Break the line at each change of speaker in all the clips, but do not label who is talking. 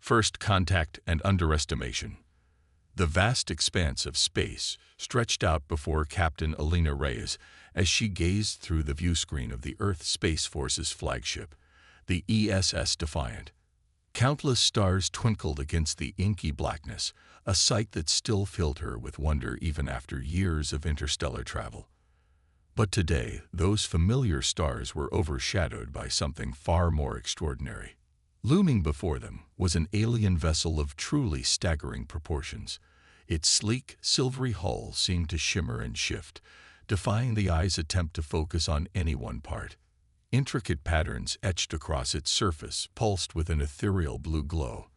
First contact and underestimation. The vast expanse of space stretched out before Captain Alina Reyes as she gazed through the viewscreen of the Earth Space Force's flagship, the ESS Defiant. Countless stars twinkled against the inky blackness, a sight that still filled her with wonder even after years of interstellar travel. But today, those familiar stars were overshadowed by something far more extraordinary. Looming before them was an alien vessel of truly staggering proportions. Its sleek, silvery hull seemed to shimmer and shift, defying the eye's attempt to focus on any one part. Intricate patterns etched across its surface pulsed with an ethereal blue glow.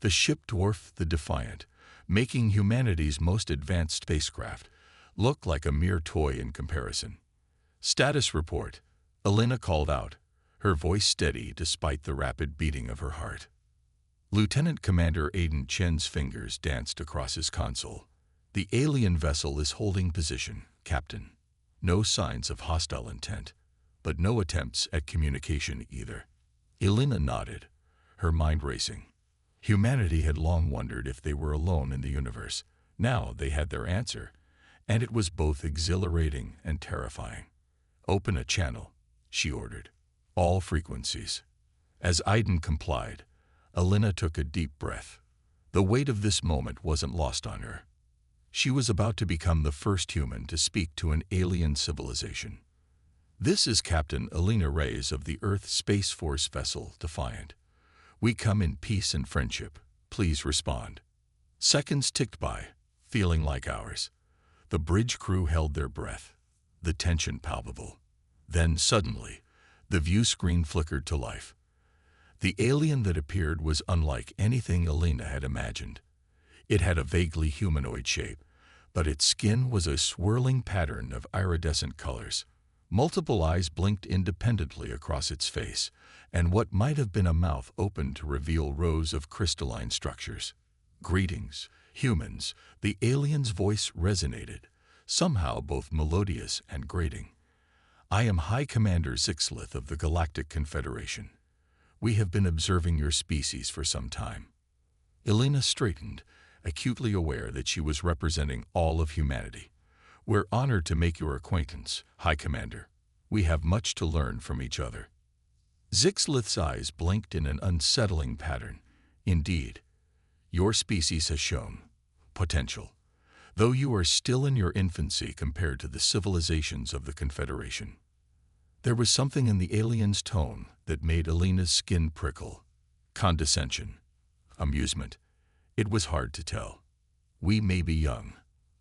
The ship dwarfed the Defiant, making humanity's most advanced spacecraft look like a mere toy in comparison. "Status report," Alina called out, her voice steady despite the rapid beating of her heart. Lieutenant Commander Aiden Chen's fingers danced across his console. "The alien vessel is holding position, Captain. No signs of hostile intent, but no attempts at communication either." Alina nodded, her mind racing. Humanity had long wondered if they were alone in the universe. Now they had their answer, and it was both exhilarating and terrifying. "Open a channel," she ordered. "All frequencies." As Aiden complied, Alina took a deep breath. The weight of this moment wasn't lost on her. She was about to become the first human to speak to an alien civilization. "This is Captain Alina Reyes of the Earth Space Force vessel Defiant. We come in peace and friendship. Please respond." Seconds ticked by, feeling like hours. The bridge crew held their breath, the tension palpable. Then suddenly, the view screen flickered to life. The alien that appeared was unlike anything Alina had imagined. It had a vaguely humanoid shape, but its skin was a swirling pattern of iridescent colors. Multiple eyes blinked independently across its face, and what might have been a mouth opened to reveal rows of crystalline structures. "Greetings, humans," the alien's voice resonated, somehow both melodious and grating. "I am High Commander Zixlith of the Galactic Confederation. We have been observing your species for some time." Alina straightened, acutely aware that she was representing all of humanity. "We're honored to make your acquaintance, High Commander. We have much to learn from each other." Zixlith's eyes blinked in an unsettling pattern. "Indeed, your species has shown potential, though you are still in your infancy compared to the civilizations of the Confederation." There was something in the alien's tone that made Alina's skin prickle. Condescension, amusement. It was hard to tell. "We may be young,"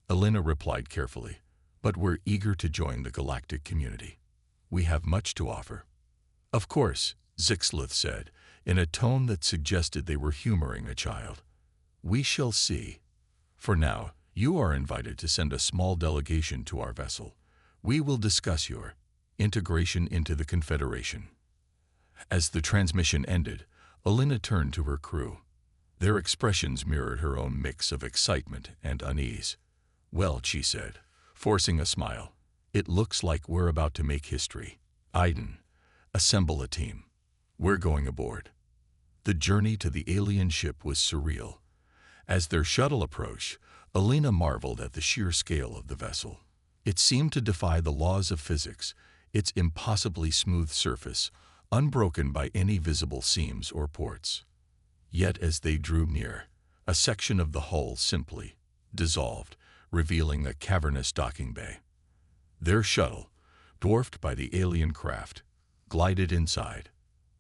Alina replied carefully, "but we're eager to join the galactic community. We have much to offer." "Of course," Zixlith said, in a tone that suggested they were humoring a child. "We shall see. For now, you are invited to send a small delegation to our vessel. We will discuss your integration into the Confederation." As the transmission ended, Alina turned to her crew. Their expressions mirrored her own mix of excitement and unease. "Well," she said, forcing a smile, "it looks like we're about to make history. Aiden, assemble a team. We're going aboard." The journey to the alien ship was surreal. As their shuttle approached, Alina marveled at the sheer scale of the vessel. It seemed to defy the laws of physics, its impossibly smooth surface unbroken by any visible seams or ports. Yet as they drew near, a section of the hull simply dissolved, revealing a cavernous docking bay. Their shuttle, dwarfed by the alien craft, glided inside.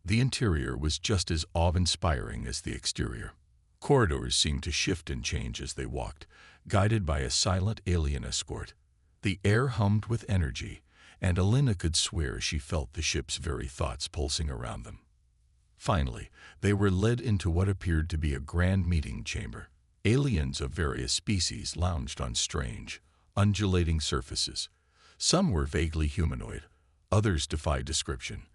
The interior was just as awe-inspiring as the exterior. Corridors seemed to shift and change as they walked, guided by a silent alien escort. The air hummed with energy, and Alina could swear she felt the ship's very thoughts pulsing around them. Finally, they were led into what appeared to be a grand meeting chamber. Aliens of various species lounged on strange, undulating surfaces. Some were vaguely humanoid, others defied description.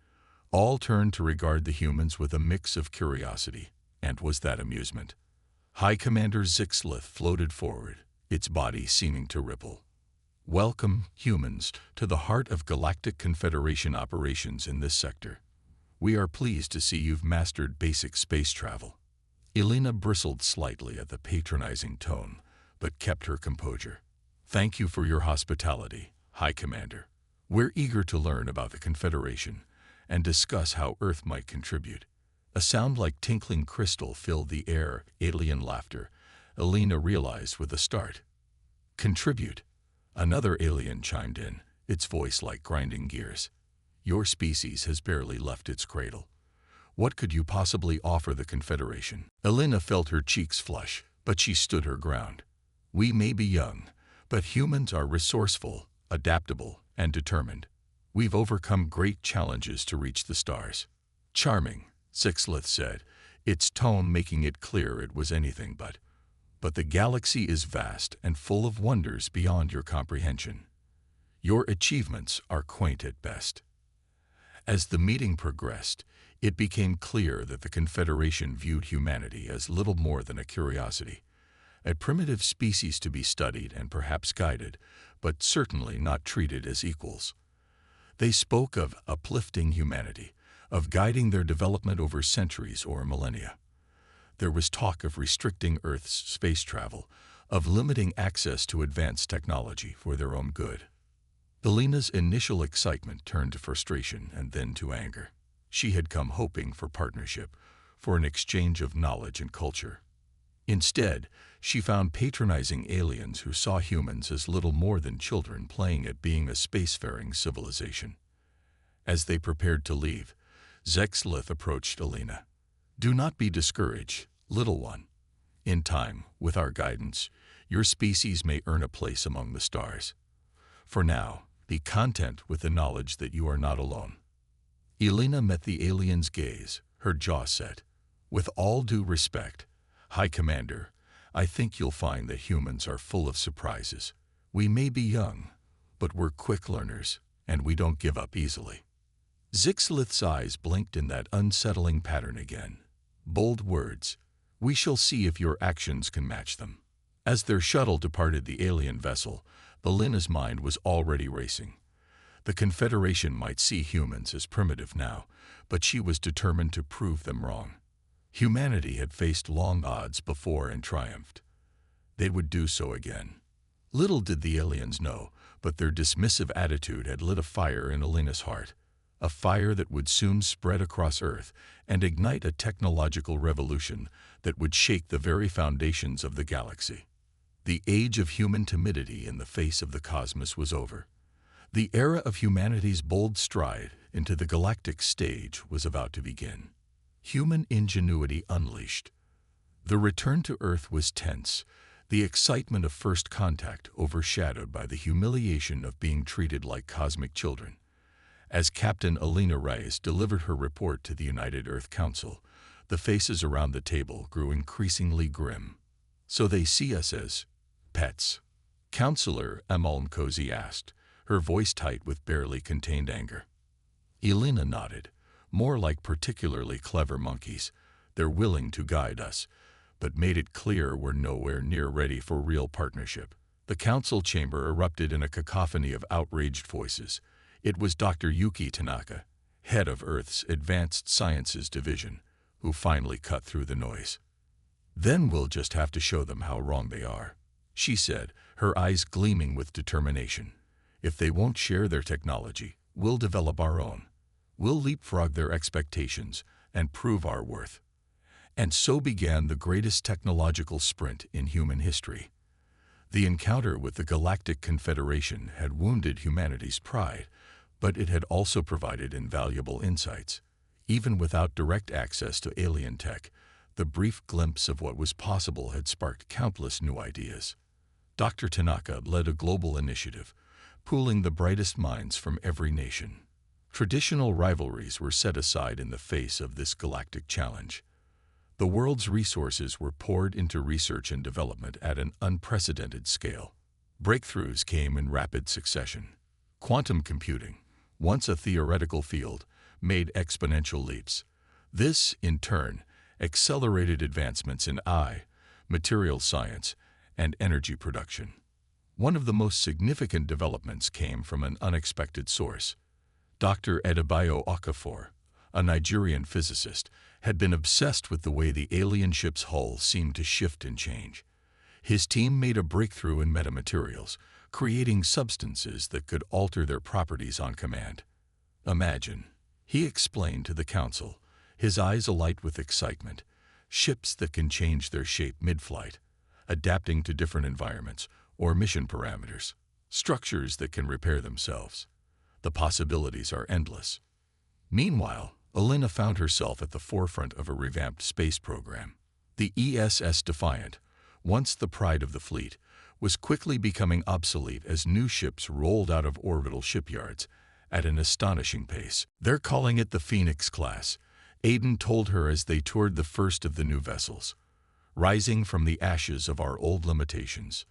All turned to regard the humans with a mix of curiosity, and was that amusement. High Commander Zixlith floated forward, its body seeming to ripple. "Welcome, humans, to the heart of Galactic Confederation operations in this sector. We are pleased to see you've mastered basic space travel." Elena bristled slightly at the patronizing tone, but kept her composure. "Thank you for your hospitality, High Commander. We're eager to learn about the Confederation and discuss how Earth might contribute." A sound like tinkling crystal filled the air, alien laughter, Elena realized with a start. "Contribute?" Another alien chimed in, its voice like grinding gears. "Your species has barely left its cradle. What could you possibly offer the Confederation?" Elena felt her cheeks flush, but she stood her ground. "We may be young, but humans are resourceful, adaptable, and determined. We've overcome great challenges to reach the stars." "Charming," Sixlith said, its tone making it clear it was anything but. "But the galaxy is vast and full of wonders beyond your comprehension. Your achievements are quaint at best." As the meeting progressed, it became clear that the Confederation viewed humanity as little more than a curiosity, a primitive species to be studied and perhaps guided, but certainly not treated as equals. They spoke of uplifting humanity, of guiding their development over centuries or millennia. There was talk of restricting Earth's space travel, of limiting access to advanced technology for their own good. Elena's initial excitement turned to frustration and then to anger. She had come hoping for partnership, for an exchange of knowledge and culture. Instead, she found patronizing aliens who saw humans as little more than children playing at being a spacefaring civilization. As they prepared to leave, Sixlith approached Elena. "Do not be discouraged, little one. In time, with our guidance, your species may earn a place among the stars. For now, be content with the knowledge that you are not alone." Elena met the alien's gaze, her jaw set. "With all due respect, High Commander, I think you'll find that humans are full of surprises. We may be young, but we're quick learners, and we don't give up easily." Sixlith's eyes blinked in that unsettling pattern again. Bold words. "We shall see if your actions can match them." As their shuttle departed the alien vessel, Elena's mind was already racing. The Confederation might see humans as primitive now, but she was determined to prove them wrong. Humanity had faced long odds before and triumphed. They would do so again. Little did the aliens know, but their dismissive attitude had lit a fire in Elena's heart, a fire that would soon spread across Earth and ignite a technological revolution that would shake the very foundations of the galaxy. The age of human timidity in the face of the cosmos was over. The era of humanity's bold stride into the galactic stage was about to begin. Human ingenuity unleashed. The return to Earth was tense, the excitement of first contact overshadowed by the humiliation of being treated like cosmic children. As Captain Elena Reyes delivered her report to the United Earth Council, the faces around the table grew increasingly grim. "So they see us as pets?" Counselor Amalmkosi asked, her voice tight with barely contained anger. Elena nodded. "More like particularly clever monkeys. They're willing to guide us, but made it clear we're nowhere near ready for real partnership." The council chamber erupted in a cacophony of outraged voices. It was Dr. Yuki Tanaka, head of Earth's Advanced Sciences Division, who finally cut through the noise. "Then we'll just have to show them how wrong they are," she said, her eyes gleaming with determination. "If they won't share their technology, we'll develop our own. We'll leapfrog their expectations and prove our worth." And so began the greatest technological sprint in human history. The encounter with the Galactic Confederation had wounded humanity's pride, but it had also provided invaluable insights. Even without direct access to alien tech, the brief glimpse of what was possible had sparked countless new ideas. Dr. Tanaka led a global initiative, pooling the brightest minds from every nation. Traditional rivalries were set aside in the face of this galactic challenge. The world's resources were poured into research and development at an unprecedented scale. Breakthroughs came in rapid succession. Quantum computing, once a theoretical field, made exponential leaps. This, in turn, accelerated advancements in material science, and energy production. One of the most significant developments came from an unexpected source. Dr. Adebayo Okafor, a Nigerian physicist, had been obsessed with the way the alien ship's hull seemed to shift and change. His team made a breakthrough in metamaterials, creating substances that could alter their properties on command. Imagine, he explained to the council, his eyes alight with excitement, ships that can change their shape mid-flight, adapting to different environments or mission parameters, structures that can repair themselves. The possibilities are endless. Meanwhile, Elena found herself at the forefront of a revamped space program. The ESS Defiant, once the pride of the fleet, was quickly becoming obsolete as new ships rolled out of orbital shipyards at an astonishing pace. They're calling it the Phoenix class, Aiden told her as they toured the first of the new vessels. Rising from the ashes of our old limitations.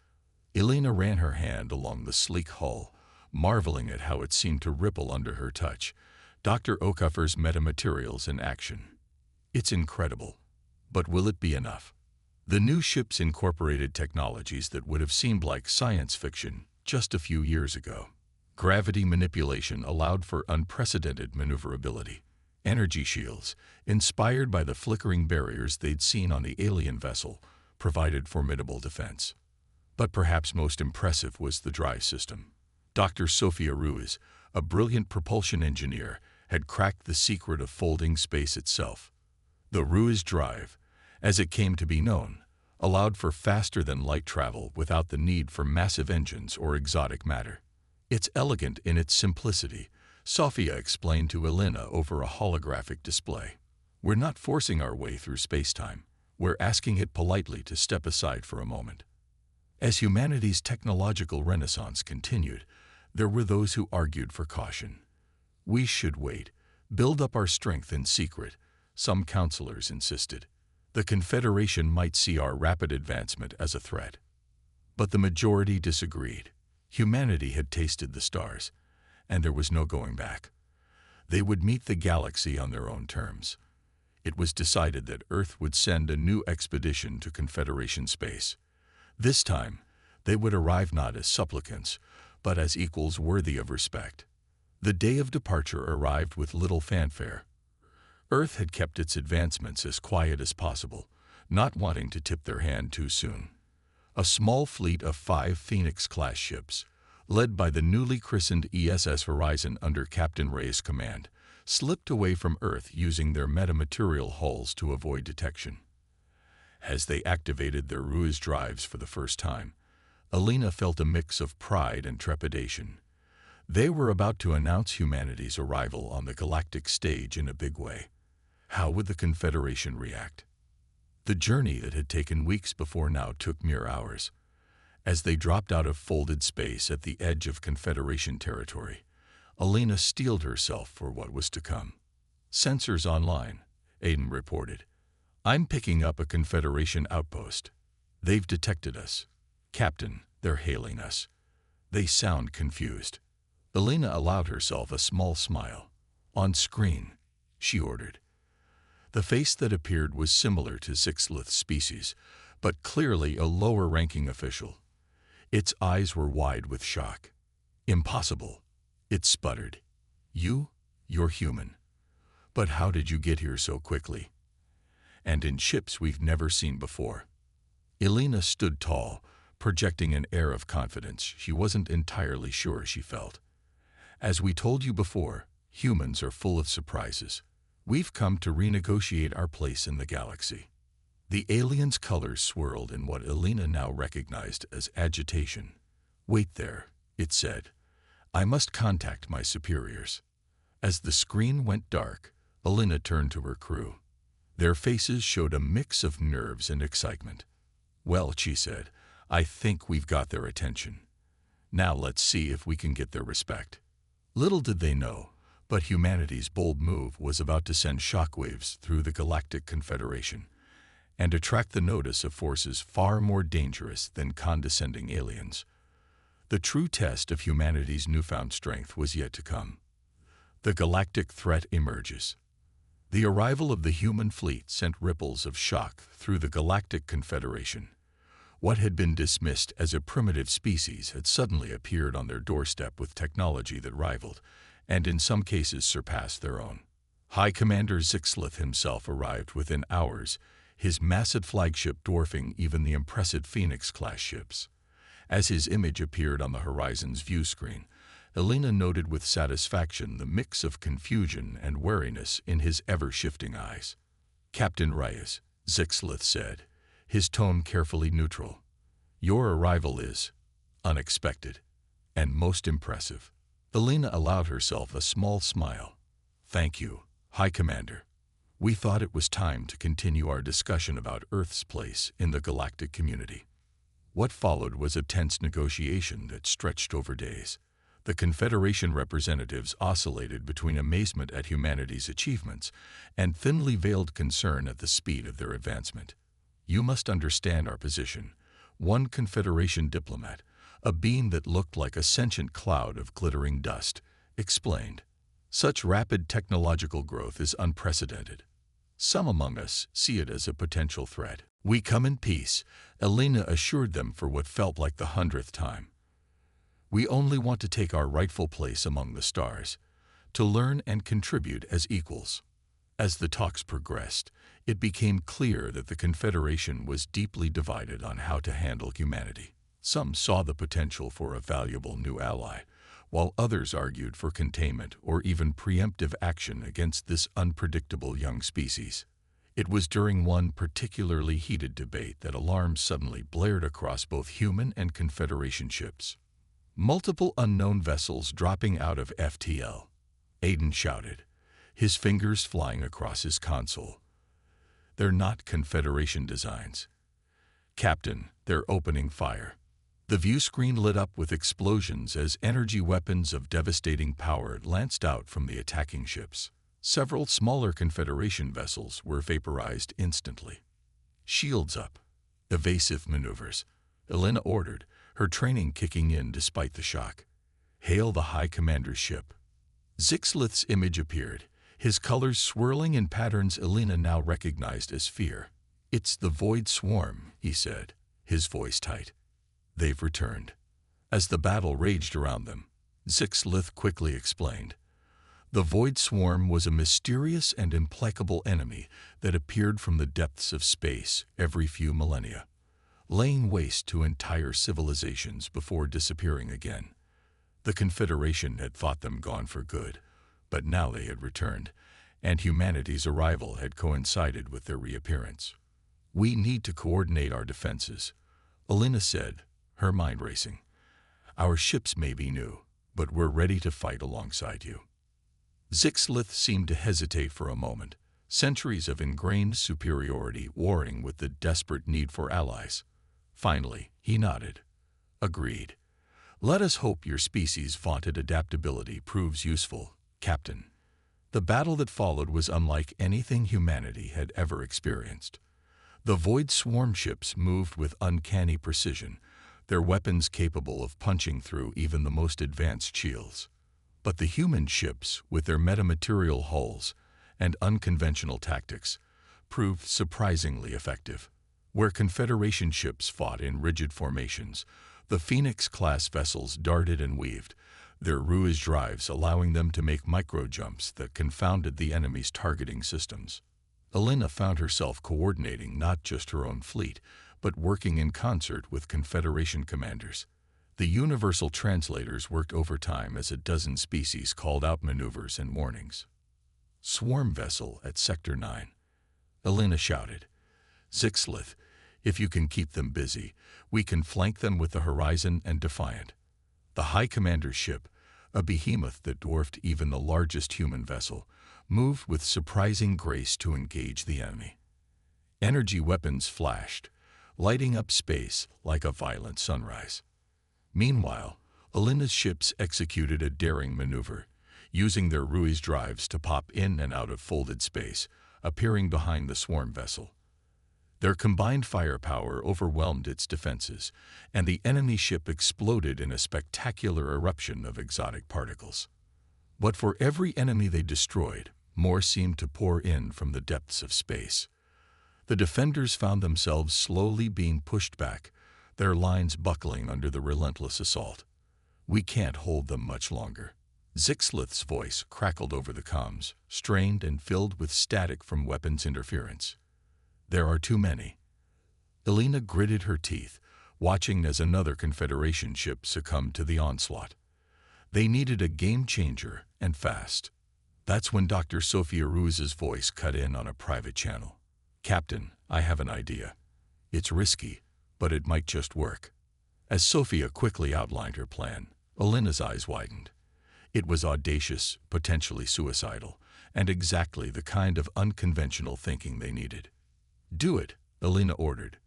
Elena ran her hand along the sleek hull, marveling at how it seemed to ripple under her touch. Dr. Okuffer's metamaterials in action. It's incredible. But will it be enough? The new ships incorporated technologies that would have seemed like science fiction just a few years ago. Gravity manipulation allowed for unprecedented maneuverability. Energy shields, inspired by the flickering barriers they'd seen on the alien vessel, provided formidable defense. But perhaps most impressive was the drive system. Dr. Sophia Ruiz, a brilliant propulsion engineer, had cracked the secret of folding space itself. The Ruiz drive, as it came to be known, allowed for faster-than-light travel without the need for massive engines or exotic matter. It's elegant in its simplicity, Sophia explained to Elena over a holographic display. We're not forcing our way through space-time. We're asking it politely to step aside for a moment. As humanity's technological renaissance continued, there were those who argued for caution. We should wait, build up our strength in secret, some counselors insisted. The Confederation might see our rapid advancement as a threat. But the majority disagreed. Humanity had tasted the stars, and there was no going back. They would meet the galaxy on their own terms. It was decided that Earth would send a new expedition to Confederation space. This time, they would arrive not as supplicants, but as equals worthy of respect. The day of departure arrived with little fanfare. Earth had kept its advancements as quiet as possible, not wanting to tip their hand too soon. A small fleet of 5 Phoenix-class ships, led by the newly christened ESS Horizon under Captain Ray's command, slipped away from Earth using their metamaterial hulls to avoid detection. As they activated their Ruiz drives for the first time, Elena felt a mix of pride and trepidation. They were about to announce humanity's arrival on the galactic stage in a big way. How would the Confederation react? The journey that had taken weeks before now took mere hours. As they dropped out of folded space at the edge of Confederation territory, Elena steeled herself for what was to come. Sensors online, Aiden reported. I'm picking up a Confederation outpost. They've detected us. Captain, they're hailing us. They sound confused. Elena allowed herself a small smile. On screen, she ordered. The face that appeared was similar to Sixlith's species, but clearly a lower-ranking official. Its eyes were wide with shock. Impossible, it sputtered. You're human. But how did you get here so quickly? And in ships we've never seen before. Elena stood tall, projecting an air of confidence she wasn't entirely sure she felt. As we told you before, humans are full of surprises. We've come to renegotiate our place in the galaxy. The alien's colors swirled in what Elena now recognized as agitation. Wait there, it said. I must contact my superiors. As the screen went dark, Elena turned to her crew. Their faces showed a mix of nerves and excitement. Well, she said, I think we've got their attention. Now let's see if we can get their respect. Little did they know, but humanity's bold move was about to send shockwaves through the Galactic Confederation and attract the notice of forces far more dangerous than condescending aliens. The true test of humanity's newfound strength was yet to come. The galactic threat emerges. The arrival of the human fleet sent ripples of shock through the Galactic Confederation. What had been dismissed as a primitive species had suddenly appeared on their doorstep with technology that rivaled, and in some cases surpassed their own. High Commander Zixlith himself arrived within hours, his massive flagship dwarfing even the impressive Phoenix-class ships. As his image appeared on the horizon's view screen, Elena noted with satisfaction the mix of confusion and wariness in his ever-shifting eyes. "Captain Reyes," Zixlith said, his tone carefully neutral. "Your arrival is unexpected and most impressive." Elena allowed herself a small smile. "Thank you, High Commander. We thought it was time to continue our discussion about Earth's place in the galactic community." What followed was a tense negotiation that stretched over days. The Confederation representatives oscillated between amazement at humanity's achievements and thinly veiled concern at the speed of their advancement. "You must understand our position," one Confederation diplomat, a being that looked like a sentient cloud of glittering dust, explained. "Such rapid technological growth is unprecedented. Some among us see it as a potential threat." "We come in peace," Elena assured them for what felt like the 100th time. "We only want to take our rightful place among the stars, to learn and contribute as equals." As the talks progressed, it became clear that the Confederation was deeply divided on how to handle humanity. Some saw the potential for a valuable new ally, while others argued for containment or even preemptive action against this unpredictable young species. It was during one particularly heated debate that alarms suddenly blared across both human and Confederation ships. "Multiple unknown vessels dropping out of FTL," Aiden shouted, his fingers flying across his console. "They're not Confederation designs. Captain, they're opening fire." The view screen lit up with explosions as energy weapons of devastating power lanced out from the attacking ships. Several smaller Confederation vessels were vaporized instantly. "Shields up. Evasive maneuvers," Elena ordered, her training kicking in despite the shock. "Hail the High Commander's ship." Zixlith's image appeared, his colors swirling in patterns Elena now recognized as fear. "It's the Void Swarm," he said, his voice tight. "They've returned." As the battle raged around them, Zixlith quickly explained. The Void Swarm was a mysterious and implacable enemy that appeared from the depths of space every few millennia, laying waste to entire civilizations before disappearing again. The Confederation had thought them gone for good, but now they had returned, and humanity's arrival had coincided with their reappearance. "We need to coordinate our defenses," Elena said, her mind racing. "Our ships may be new, but we're ready to fight alongside you." Zixlith seemed to hesitate for a moment, centuries of ingrained superiority warring with the desperate need for allies. Finally, he nodded. "Agreed. Let us hope your species' vaunted adaptability proves useful, Captain." The battle that followed was unlike anything humanity had ever experienced. The Void Swarm ships moved with uncanny precision, their weapons capable of punching through even the most advanced shields. But the human ships, with their metamaterial hulls and unconventional tactics, proved surprisingly effective. Where Confederation ships fought in rigid formations, the Phoenix-class vessels darted and weaved, their ruse drives allowing them to make micro-jumps that confounded the enemy's targeting systems. Elena found herself coordinating not just her own fleet, but working in concert with Confederation commanders. The universal translators worked overtime as a dozen species called out maneuvers and warnings. "Swarm vessel at Sector 9, Elena shouted. "Zixlith, if you can keep them busy, we can flank them with the Horizon and Defiant." The High Commander's ship, a behemoth that dwarfed even the largest human vessel, moved with surprising grace to engage the enemy. Energy weapons flashed, lighting up space like a violent sunrise. Meanwhile, Elena's ships executed a daring maneuver, using their ruse drives to pop in and out of folded space, appearing behind the swarm vessel. Their combined firepower overwhelmed its defenses, and the enemy ship exploded in a spectacular eruption of exotic particles. But for every enemy they destroyed, more seemed to pour in from the depths of space. The defenders found themselves slowly being pushed back, their lines buckling under the relentless assault. "We can't hold them much longer," Zixlith's voice crackled over the comms, strained and filled with static from weapons interference. "There are too many." Elena gritted her teeth, watching as another Confederation ship succumbed to the onslaught. They needed a game-changer, and fast. That's when Dr. Sophia Ruiz's voice cut in on a private channel. "Captain, I have an idea. It's risky, but it might just work." As Sophia quickly outlined her plan, Elena's eyes widened. It was audacious, potentially suicidal, and exactly the kind of unconventional thinking they needed. "Do it," Elena ordered.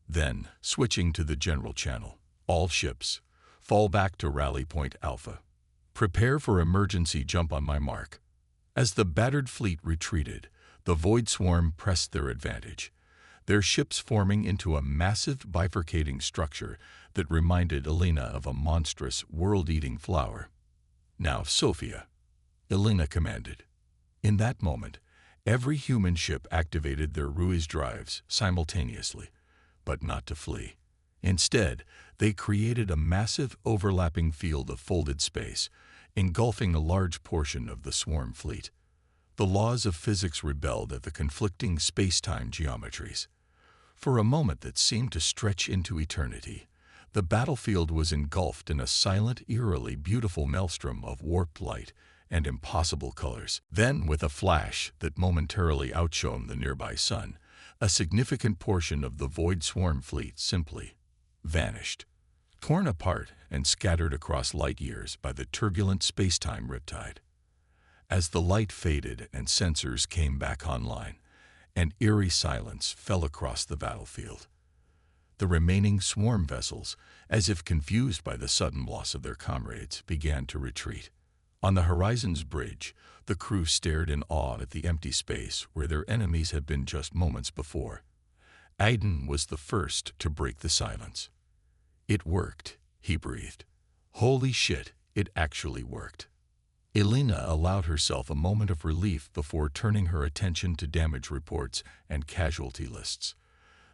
Then, switching to the general channel, "All ships, fall back to Rally Point Alpha. Prepare for emergency jump on my mark." As the battered fleet retreated, the Void Swarm pressed their advantage, their ships forming into a massive bifurcating structure that reminded Elena of a monstrous, world-eating flower. "Now, Sophia," Elena commanded. In that moment, every human ship activated their Ruiz drives simultaneously, but not to flee. Instead, they created a massive overlapping field of folded space, engulfing a large portion of the swarm fleet. The laws of physics rebelled at the conflicting space-time geometries. For a moment that seemed to stretch into eternity, the battlefield was engulfed in a silent, eerily beautiful maelstrom of warped light and impossible colors. Then, with a flash that momentarily outshone the nearby sun, a significant portion of the Void Swarm fleet simply vanished, torn apart and scattered across light years by the turbulent space-time riptide. As the light faded and sensors came back online, an eerie silence fell across the battlefield. The remaining swarm vessels, as if confused by the sudden loss of their comrades, began to retreat. On the horizon's bridge, the crew stared in awe at the empty space where their enemies had been just moments before. Aiden was the first to break the silence. "It worked," he breathed. "Holy shit, it actually worked." Elena allowed herself a moment of relief before turning her attention to damage reports and casualty lists.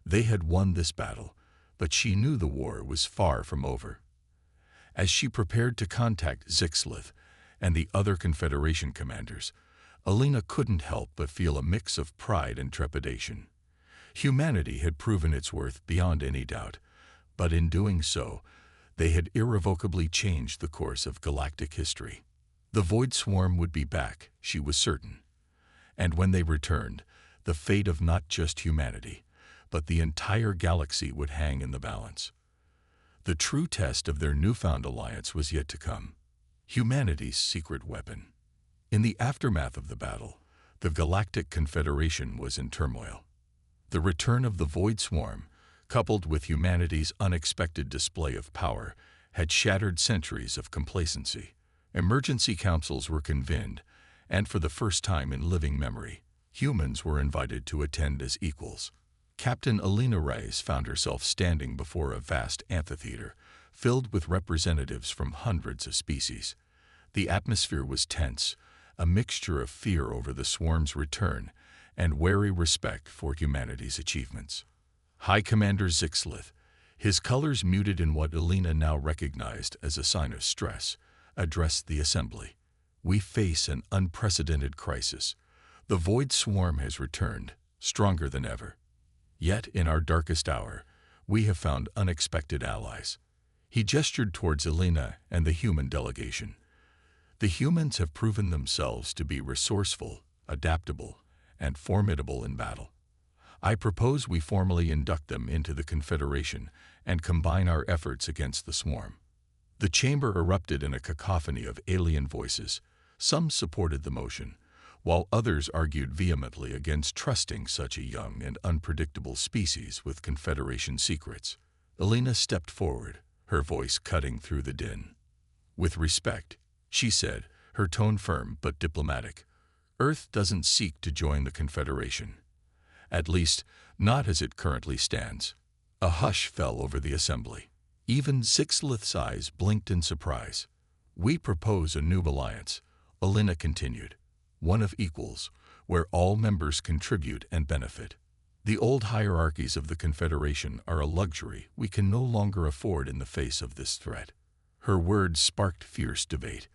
They had won this battle, but she knew the war was far from over. As she prepared to contact Zixlith and the other Confederation commanders, Elena couldn't help but feel a mix of pride and trepidation. Humanity had proven its worth beyond any doubt, but in doing so, they had irrevocably changed the course of galactic history. The Void Swarm would be back, she was certain. And when they returned, the fate of not just humanity, but the entire galaxy would hang in the balance. The true test of their newfound alliance was yet to come: humanity's secret weapon. In the aftermath of the battle, the Galactic Confederation was in turmoil. The return of the Void Swarm, coupled with humanity's unexpected display of power, had shattered centuries of complacency. Emergency councils were convened, and for the first time in living memory, humans were invited to attend as equals. Captain Elena Reyes found herself standing before a vast amphitheater, filled with representatives from hundreds of species. The atmosphere was tense, a mixture of fear over the swarm's return and wary respect for humanity's achievements. High Commander Zixlith, his colors muted in what Elena now recognized as a sign of stress, addressed the assembly. "We face an unprecedented crisis. The Void Swarm has returned, stronger than ever. Yet, in our darkest hour, we have found unexpected allies." He gestured towards Elena and the human delegation. "The humans have proven themselves to be resourceful, adaptable, and formidable in battle. I propose we formally induct them into the Confederation and combine our efforts against the swarm." The chamber erupted in a cacophony of alien voices. Some supported the motion, while others argued vehemently against trusting such a young and unpredictable species with Confederation secrets. Elena stepped forward, her voice cutting through the din. "With respect," she said, her tone firm but diplomatic, "Earth doesn't seek to join the Confederation. At least, not as it currently stands." A hush fell over the assembly. Even Zixlith's eyes blinked in surprise. "We propose a new alliance," Elena continued, "one of equals, where all members contribute and benefit. The old hierarchies of the Confederation are a luxury we can no longer afford in the face of this threat." Her words sparked fierce debate.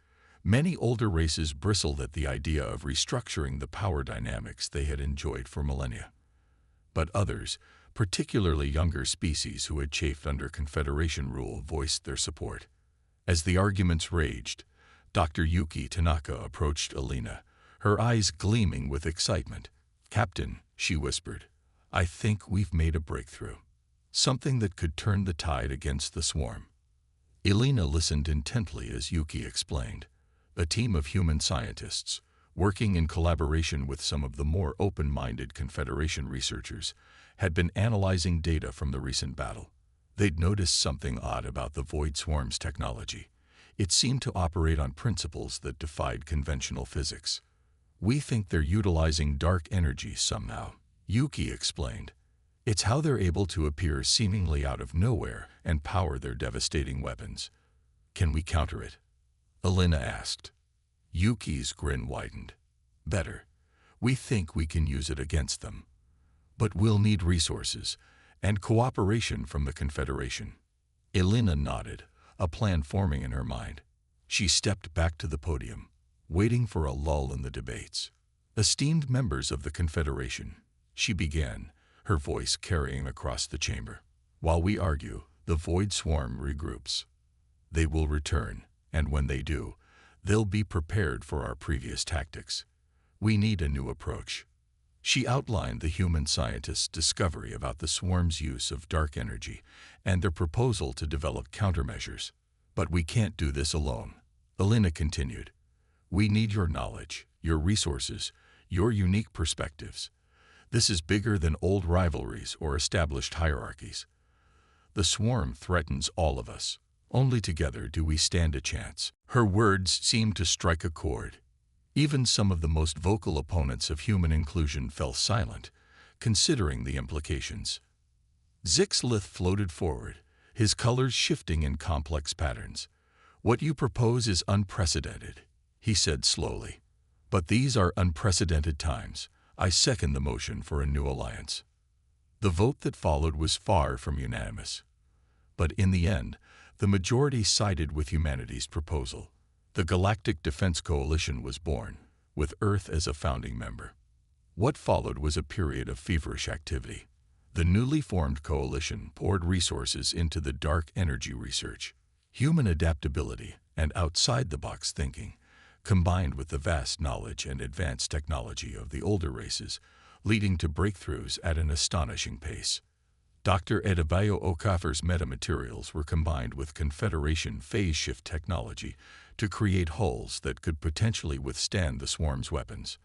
Many older races bristled at the idea of restructuring the power dynamics they had enjoyed for millennia. But others, particularly younger species who had chafed under Confederation rule, voiced their support. As the arguments raged, Dr. Yuki Tanaka approached Alina, her eyes gleaming with excitement. "Captain," she whispered, "I think we've made a breakthrough. Something that could turn the tide against the swarm." Alina listened intently as Yuki explained. A team of human scientists, working in collaboration with some of the more open-minded Confederation researchers, had been analyzing data from the recent battle. They'd noticed something odd about the Void Swarm's technology. It seemed to operate on principles that defied conventional physics. "We think they're utilizing dark energy somehow," Yuki explained. "It's how they're able to appear seemingly out of nowhere and power their devastating weapons." "Can we counter it?" Alina asked. Yuki's grin widened. "Better. We think we can use it against them. But we'll need resources and cooperation from the Confederation." Alina nodded, a plan forming in her mind. She stepped back to the podium, waiting for a lull in the debates. "Esteemed members of the Confederation," she began, her voice carrying across the chamber. "While we argue, the Void Swarm regroups. They will return, and when they do, they'll be prepared for our previous tactics. We need a new approach." She outlined the human scientists' discovery about the swarm's use of dark energy and their proposal to develop countermeasures. "But we can't do this alone," Alina continued. "We need your knowledge, your resources, your unique perspectives. This is bigger than old rivalries or established hierarchies. The swarm threatens all of us. Only together do we stand a chance." Her words seemed to strike a chord. Even some of the most vocal opponents of human inclusion fell silent, considering the implications. Zixlith floated forward, his colors shifting in complex patterns. "What you propose is unprecedented," he said slowly. "But these are unprecedented times. I second the motion for a new alliance." The vote that followed was far from unanimous. But in the end, the majority sided with humanity's proposal. The Galactic Defense Coalition was born, with Earth as a founding member. What followed was a period of feverish activity. The newly formed coalition poured resources into the dark energy research. Human adaptability and outside-the-box thinking, combined with the vast knowledge and advanced technology of the older races, leading to breakthroughs at an astonishing pace. Dr. Adebayo Okafor's metamaterials were combined with Confederation phase shift technology to create hulls that could potentially withstand the swarm's weapons.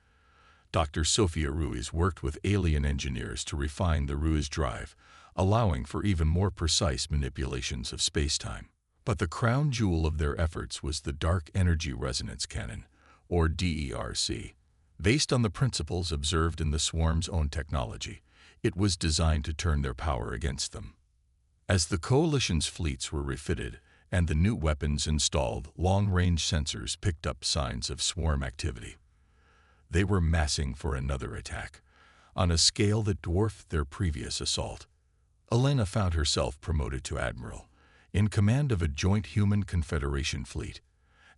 Dr. Sophia Ruiz worked with alien engineers to refine the Ruiz drive, allowing for even more precise manipulations of spacetime. But the crown jewel of their efforts was the Dark Energy Resonance Cannon, or DERC. Based on the principles observed in the swarm's own technology, it was designed to turn their power against them. As the coalition's fleets were refitted and the new weapons installed, long-range sensors picked up signs of swarm activity. They were massing for another attack, on a scale that dwarfed their previous assault. Alina found herself promoted to admiral, in command of a joint human Confederation fleet.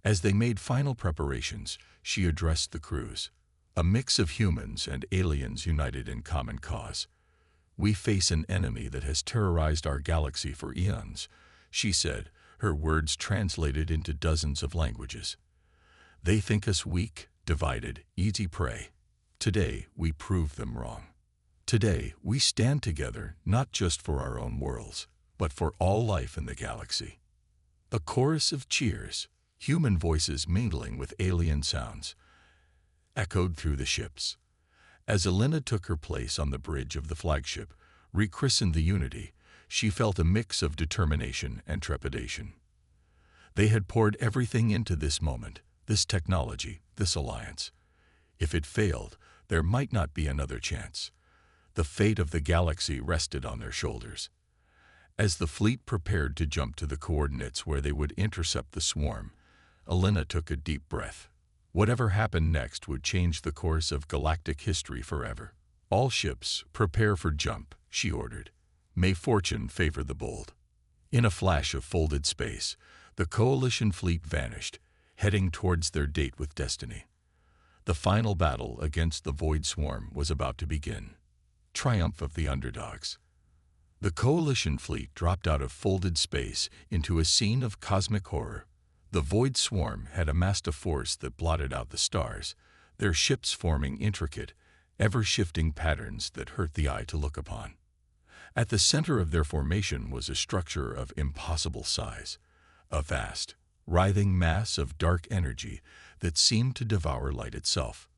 As they made final preparations, she addressed the crews, a mix of humans and aliens united in common cause. "We face an enemy that has terrorized our galaxy for eons," she said, her words translated into dozens of languages. "They think us weak, divided, easy prey. Today, we prove them wrong. Today, we stand together not just for our own worlds, but for all life in the galaxy." A chorus of cheers, human voices mingling with alien sounds, echoed through the ships. As Alina took her place on the bridge of the flagship, rechristened the Unity, she felt a mix of determination and trepidation. They had poured everything into this moment, this technology, this alliance. If it failed, there might not be another chance. The fate of the galaxy rested on their shoulders. As the fleet prepared to jump to the coordinates where they would intercept the swarm, Alina took a deep breath. Whatever happened next would change the course of galactic history forever. "All ships, prepare for jump," she ordered. "May fortune favor the bold." In a flash of folded space, the coalition fleet vanished, heading towards their date with destiny. The final battle against the Void Swarm was about to begin. Triumph of the underdogs. The Coalition fleet dropped out of folded space into a scene of cosmic horror. The Void Swarm had amassed a force that blotted out the stars, their ships forming intricate, ever-shifting patterns that hurt the eye to look upon. At the center of their formation was a structure of impossible size, a vast, writhing mass of dark energy that seemed to devour light itself.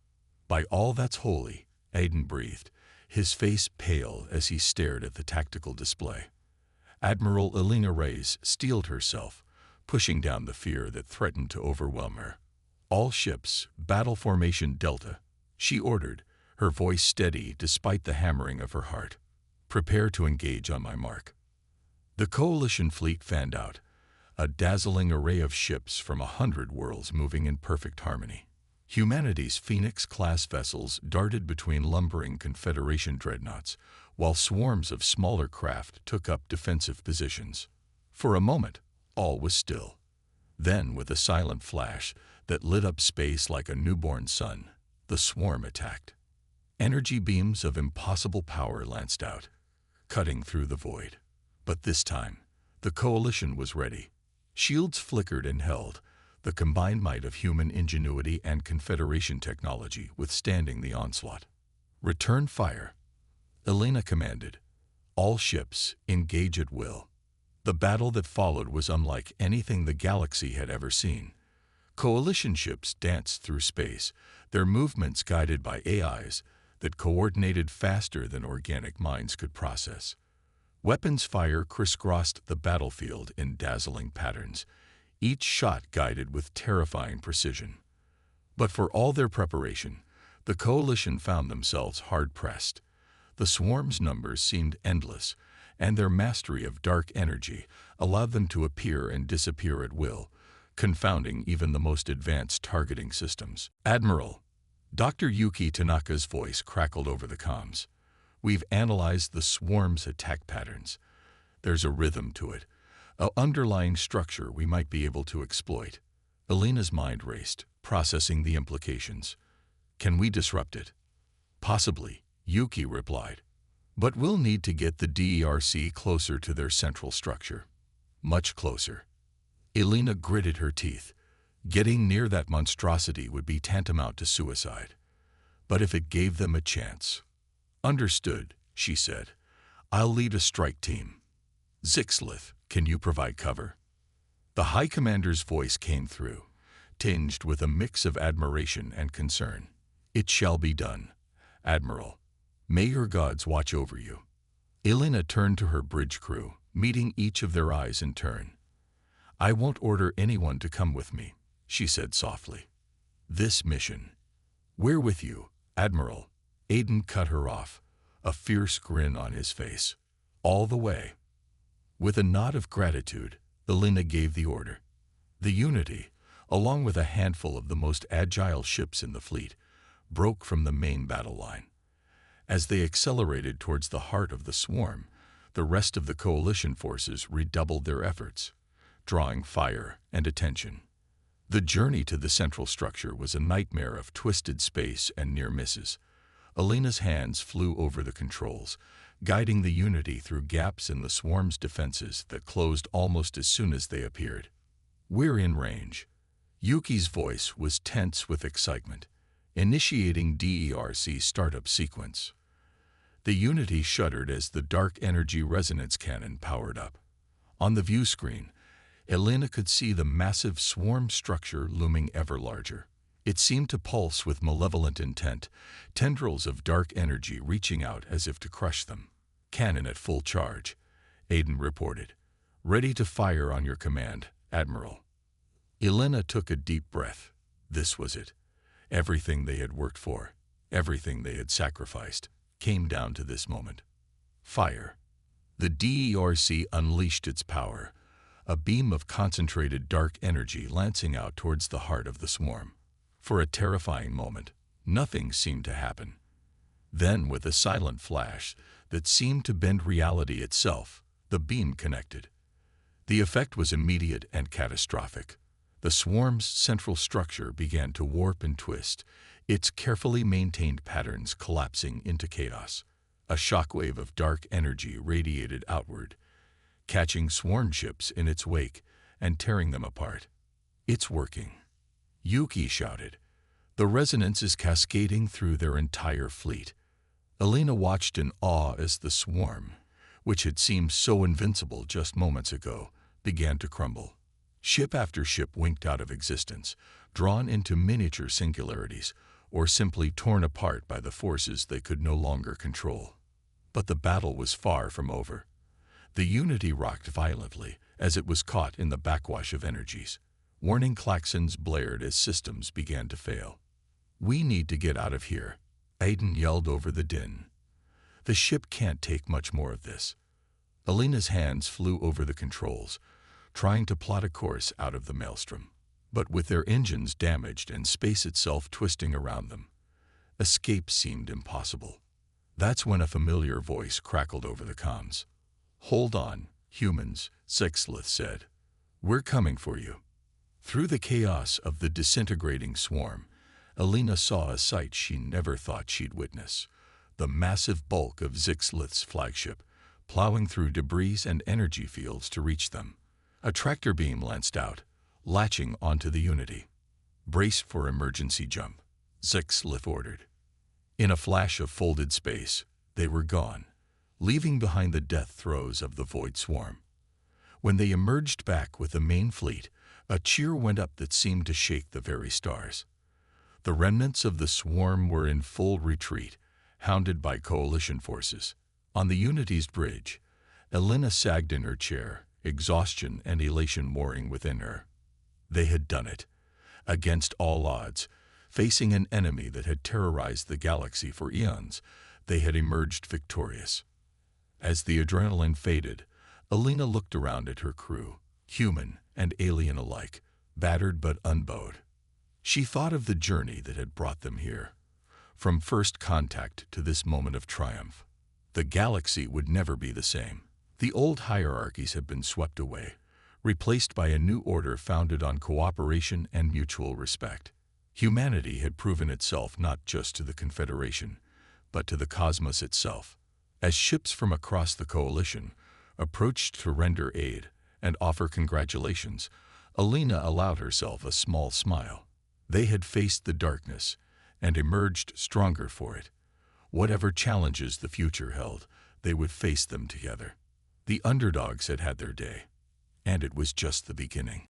"By all that's holy," Aiden breathed, his face pale as he stared at the tactical display. Admiral Elena Reyes steeled herself, pushing down the fear that threatened to overwhelm her. "All ships, battle formation Delta," she ordered, her voice steady despite the hammering of her heart. "Prepare to engage on my mark." The Coalition fleet fanned out, a dazzling array of ships from 100 worlds moving in perfect harmony. Humanity's Phoenix-class vessels darted between lumbering Confederation dreadnoughts, while swarms of smaller craft took up defensive positions. For a moment, all was still. Then, with a silent flash that lit up space like a newborn sun, the swarm attacked. Energy beams of impossible power lanced out, cutting through the void. But this time, the Coalition was ready. Shields flickered and held, the combined might of human ingenuity and Confederation technology withstanding the onslaught. "Return fire," Elena commanded. "All ships, engage at will." The battle that followed was unlike anything the galaxy had ever seen. Coalition ships danced through space, their movements guided by AIs that coordinated faster than organic minds could process. Weapons fire crisscrossed the battlefield in dazzling patterns, each shot guided with terrifying precision. But for all their preparation, the Coalition found themselves hard-pressed. The swarm's numbers seemed endless, and their mastery of dark energy allowed them to appear and disappear at will, confounding even the most advanced targeting systems. "Admiral," Dr. Yuki Tanaka's voice crackled over the comms. "We've analyzed the swarm's attack patterns. There's a rhythm to it, an underlying structure we might be able to exploit." Elena's mind raced, processing the implications. "Can we disrupt it?" "Possibly," Yuki replied. "But we'll need to get the DERC closer to their central structure." "Much closer." Elena gritted her teeth. Getting near that monstrosity would be tantamount to suicide. But if it gave them a chance... "Understood," she said. "I'll lead a strike team. Zixlith, can you provide cover?" The High Commander's voice came through, tinged with a mix of admiration and concern. "It shall be done, Admiral. May your gods watch over you." Elena turned to her bridge crew, meeting each of their eyes in turn. "I won't order anyone to come with me," she said softly. "This mission..." "We're with you, Admiral." Aiden cut her off, a fierce grin on his face. "All the way." With a nod of gratitude, Elena gave the order. The Unity, along with a handful of the most agile ships in the fleet, broke from the main battle line. As they accelerated towards the heart of the swarm, the rest of the Coalition forces redoubled their efforts, drawing fire and attention. The journey to the central structure was a nightmare of twisted space and near misses. Elena's hands flew over the controls, guiding the Unity through gaps in the swarm's defenses that closed almost as soon as they appeared. "We're in range." Yuki's voice was tense with excitement, initiating DERC startup sequence. The Unity shuddered as the dark energy resonance cannon powered up. On the view screen, Elena could see the massive swarm structure looming ever larger. It seemed to pulse with malevolent intent, tendrils of dark energy reaching out as if to crush them. "Cannon at full charge," Aiden reported. "Ready to fire on your command, Admiral." Elena took a deep breath. This was it. Everything they had worked for, everything they had sacrificed, came down to this moment. Fire. The DERC unleashed its power, a beam of concentrated dark energy lancing out towards the heart of the swarm. For a terrifying moment, nothing seemed to happen. Then, with a silent flash that seemed to bend reality itself, the beam connected. The effect was immediate and catastrophic. The swarm's central structure began to warp and twist, its carefully maintained patterns collapsing into chaos. A shockwave of dark energy radiated outward, catching sworn ships in its wake and tearing them apart. "It's working," Yuki shouted. "The resonance is cascading through their entire fleet." Alina watched in awe as the swarm, which had seemed so invincible just moments ago, began to crumble. Ship after ship winked out of existence, drawn into miniature singularities, or simply torn apart by the forces they could no longer control. But the battle was far from over. The Unity rocked violently as it was caught in the backwash of energies. Warning klaxons blared as systems began to fail. "We need to get out of here," Aiden yelled over the din. "The ship can't take much more of this." Alina's hands flew over the controls, trying to plot a course out of the maelstrom. But with their engines damaged and space itself twisting around them, escape seemed impossible. That's when a familiar voice crackled over the comms. "Hold on, humans," Sixlith said. "We're coming for you." Through the chaos of the disintegrating swarm, Alina saw a sight she never thought she'd witness: the massive bulk of Sixlith's flagship, plowing through debris and energy fields to reach them. A tractor beam lanced out, latching onto the Unity. "Brace for emergency jump," Sixlith ordered. In a flash of folded space, they were gone, leaving behind the death throes of the void swarm. When they emerged back with the main fleet, a cheer went up that seemed to shake the very stars. The remnants of the swarm were in full retreat, hounded by coalition forces. On the Unity's bridge, Alina sagged in her chair, exhaustion and elation warring within her. They had done it. Against all odds, facing an enemy that had terrorized the galaxy for eons, they had emerged victorious. As the adrenaline faded, Alina looked around at her crew, human and alien alike, battered but unbowed. She thought of the journey that had brought them here, from first contact to this moment of triumph. The galaxy would never be the same. The old hierarchies had been swept away, replaced by a new order founded on cooperation and mutual respect. Humanity had proven itself not just to the Confederation, but to the cosmos itself. As ships from across the coalition approached to render aid and offer congratulations, Alina allowed herself a small smile. They had faced the darkness and emerged stronger for it. Whatever challenges the future held, they would face them together. The underdogs had had their day, and it was just the beginning.